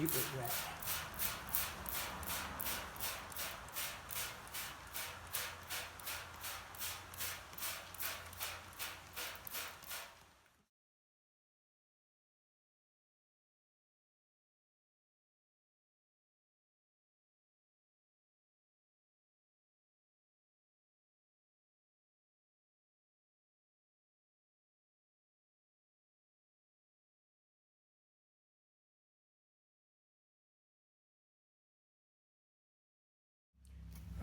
keep it wet.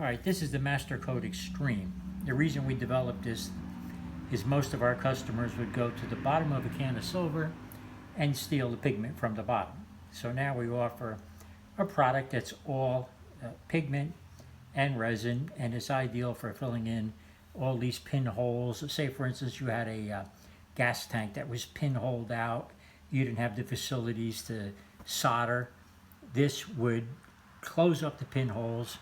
All right, this is the Mastercoat Extreme. The reason we developed this is most of our customers would go to the bottom of a can of silver and steal the pigment from the bottom. So now we offer a product that's all pigment and resin, and it's ideal for filling in all these pinholes. Say for instance you had a gas tank that was pinholed out, you didn't have the facilities to solder. This would close up the pinholes,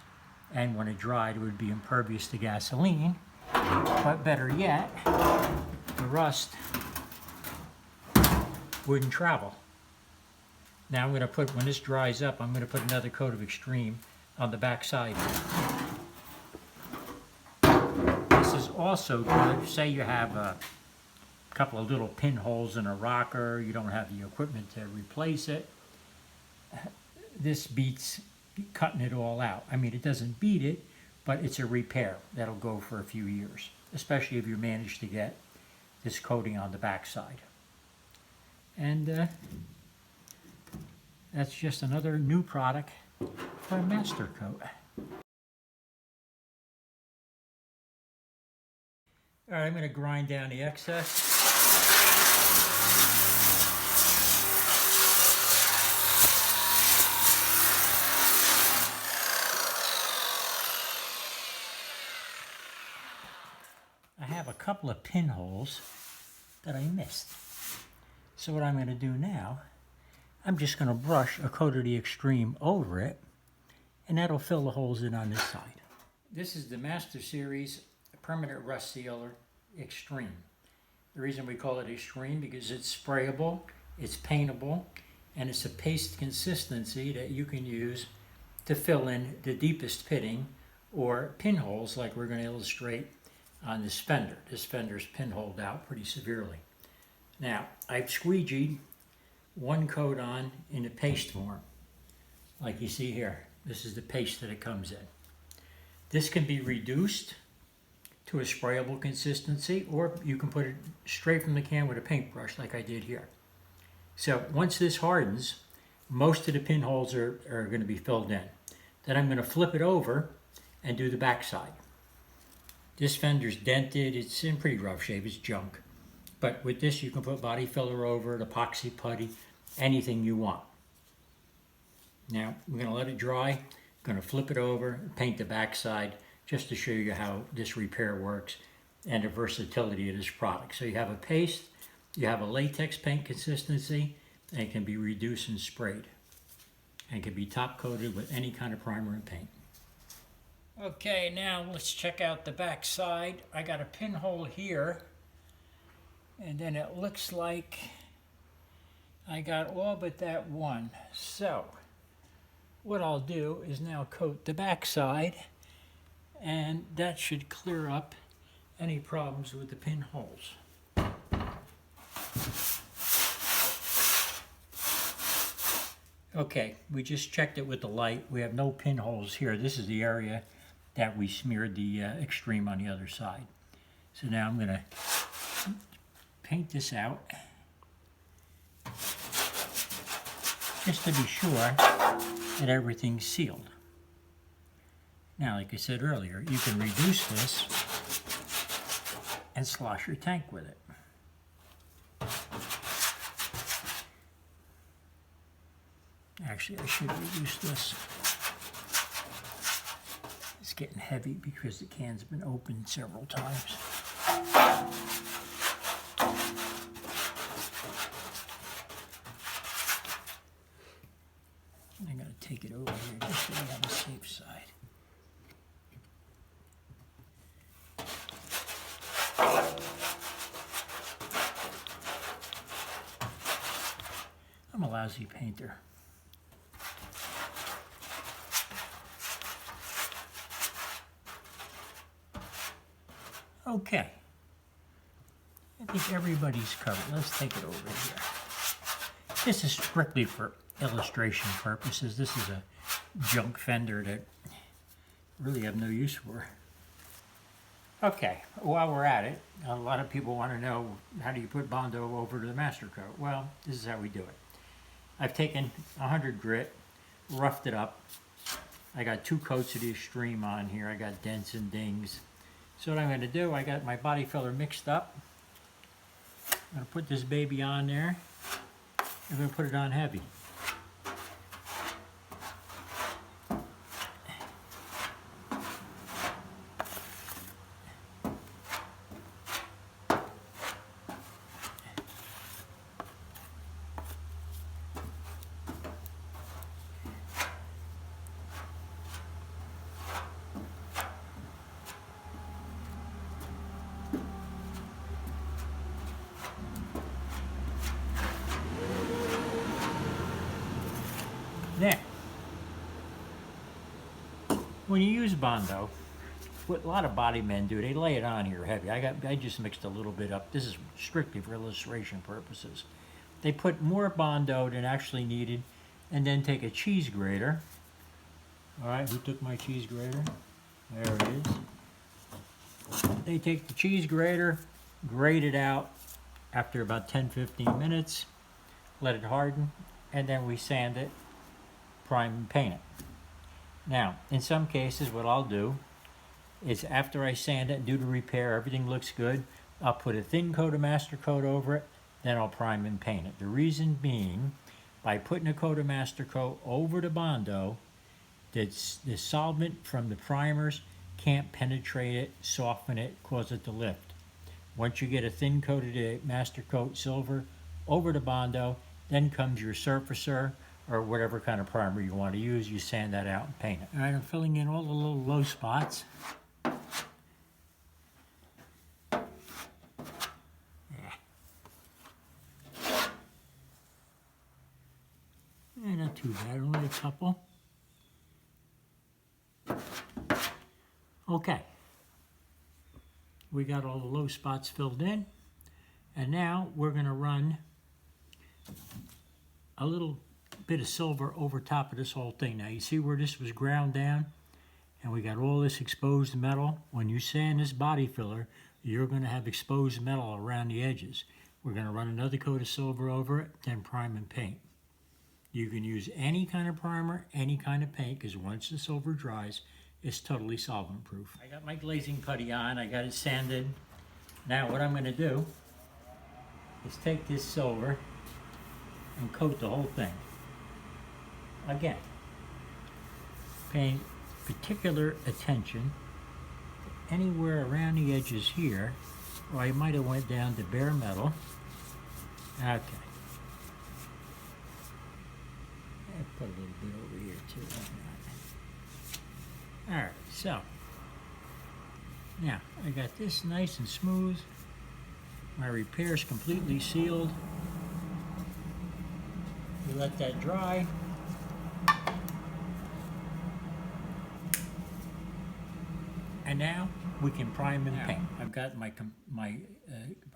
and when it dried it would be impervious to gasoline, but better yet, the rust wouldn't travel. Now I'm going to put, when this dries up, I'm going to put another coat of Extreme on the back side. This is also good, say you have a couple of little pinholes in a rocker, you don't have the equipment to replace it. This beats cutting it all out. I mean, it doesn't beat it, but it's a repair that'll go for a few years, especially if you manage to get this coating on the back side. And that's just another new product from Mastercoat. All right, I'm going to grind down the excess. I have a couple of pinholes that I missed. So what I'm going to do now, I'm just going to brush a coat of the Extreme over it, and that'll fill the holes in on this side. This is the Master Series Permanent Rust Sealer Extreme. The reason we call it Extreme because it's sprayable, it's paintable, and it's a paste consistency that you can use to fill in the deepest pitting or pinholes like we're going to illustrate on this fender. This fender's pinholed out pretty severely. Now, I've squeegeed one coat on in the paste form, like you see here. This is the paste that it comes in. This can be reduced to a sprayable consistency, or you can put it straight from the can with a paintbrush like I did here. So once this hardens, most of the pinholes are going to be filled in. Then I'm going to flip it over and do the back side. This fender's dented, it's in pretty rough shape, it's junk. But with this you can put body filler over it, epoxy putty, anything you want. Now we're going to let it dry, I'm going to flip it over, paint the back side, just to show you how this repair works and the versatility of this product. So you have a paste, you have a latex paint consistency, and it can be reduced and sprayed. And can be top coated with any kind of primer and paint. Okay, now let's check out the back side. I got a pinhole here, and then it looks like I got all but that one. So what I'll do is now coat the back side, and that should clear up any problems with the pinholes. Okay, we just checked it with the light. We have no pinholes here. This is the area that we smeared the Extreme on the other side. So now I'm going to paint this out just to be sure that everything's sealed. Now, like I said earlier, you can reduce this and slosh your tank with it. Actually, I should reduce this. It's getting heavy because the can's been opened several times. I'm going to take it over here just so we have a safe side. I'm a lousy painter. Okay. I think everybody's covered. Let's take it over here. This is strictly for illustration purposes. This is a junk fender that really have no use for. Okay, while we're at it, a lot of people want to know, how do you put Bondo over to the Mastercoat? Well, this is how we do it. I've taken 100 grit, roughed it up. I got 2 coats of the Extreme on here. I got dents and dings. So what I'm going to do, I got my body filler mixed up. I'm going to put this baby on there. I'm going to put it on heavy. Now, when you use Bondo, what a lot of body men do, they lay it on here heavy. I just mixed a little bit up. This is strictly for illustration purposes. They put more Bondo than actually needed, and then take a cheese grater. All right, who took my cheese grater? There it is. They take the cheese grater, grate it out after about 10-15 minutes, let it harden, and then we sand it, prime and paint it. Now, in some cases, what I'll do is after I sand it and do the repair, everything looks good, I'll put a thin coat of Mastercoat over it, then I'll prime and paint it. The reason being, by putting a coat of Mastercoat over the Bondo, the solvent from the primers can't penetrate it, soften it, cause it to lift. Once you get a thin coat of the Mastercoat silver over the Bondo, then comes your surfacer, or whatever kind of primer you want to use. You sand that out and paint it. All right, I'm filling in all the little low spots. Yeah. Not too bad, only a couple. Okay. We got all the low spots filled in. And now we're going to run a little bit of silver over top of this whole thing. Now you see where this was ground down and we got all this exposed metal. When you sand this body filler, you're going to have exposed metal around the edges. We're going to run another coat of silver over it, then prime and paint. You can use any kind of primer, any kind of paint, because once the silver dries, it's totally solvent proof. I got my glazing putty on, I got it sanded. Now what I'm going to do is take this silver and coat the whole thing. Again, paying particular attention anywhere around the edges here, or I might have went down to bare metal. Okay. I put a little bit over here too. Alright, so now I got this nice and smooth. My repair is completely sealed. We let that dry. And now we can prime and paint. I've got my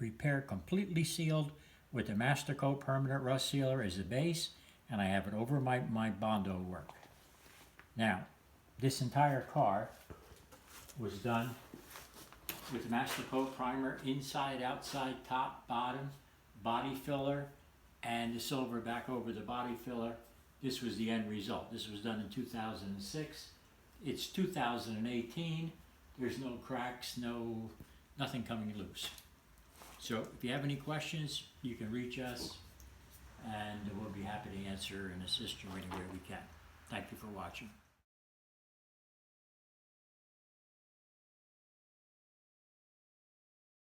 repair completely sealed with the Mastercoat permanent rust sealer as the base, and I have it over my Bondo work. Now, this entire car was done with Mastercoat primer, inside, outside, top, bottom, body filler, and the silver back over the body filler. This was the end result. This was done in 2006. It's 2018. There's no cracks, nothing coming loose. So if you have any questions, you can reach us and we'll be happy to answer and assist you any way we can. Thank you for watching.